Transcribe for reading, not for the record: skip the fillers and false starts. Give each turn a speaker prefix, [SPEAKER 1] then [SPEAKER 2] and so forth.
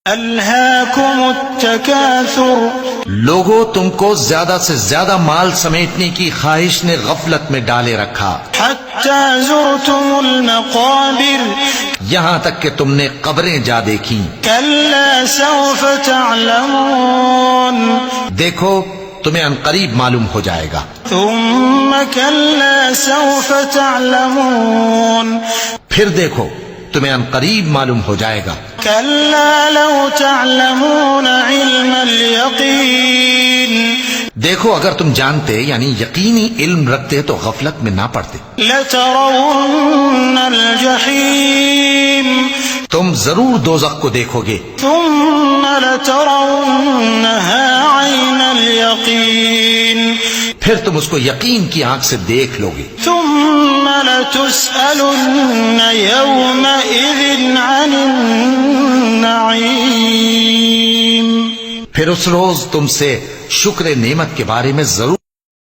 [SPEAKER 1] ألهاكم التكاثر
[SPEAKER 2] لوگوں تم کو زیادہ سے زیادہ مال سمیٹنے کی خواہش نے غفلت میں ڈالے رکھا،
[SPEAKER 1] حتى زرتم المقابر
[SPEAKER 2] یہاں تک کہ تم نے قبریں جا دیکھیں۔
[SPEAKER 1] كلا سوف تعلمون
[SPEAKER 2] دیکھو تمہیں عنقریب معلوم ہو جائے گا۔
[SPEAKER 1] ثم كلا سوف تعلمون
[SPEAKER 2] پھر دیکھو تمہیں عنقریب معلوم ہو جائے گا۔
[SPEAKER 1] كلا لو تعلمون علم اليقين
[SPEAKER 2] دیکھو اگر تم جانتے یعنی یقینی علم رکھتے تو غفلت میں نہ پڑتے،
[SPEAKER 1] لترون الجحيم
[SPEAKER 2] تم ضرور دوزخ کو دیکھو گے،
[SPEAKER 1] ثم لترونها عين اليقين
[SPEAKER 2] پھر تم اس کو یقین کی آنکھ سے دیکھ لو گے،
[SPEAKER 1] ثم لتسألن يومئذ عن النعيم
[SPEAKER 2] پھر اس روز تم سے شکر نعمت کے بارے میں ضرور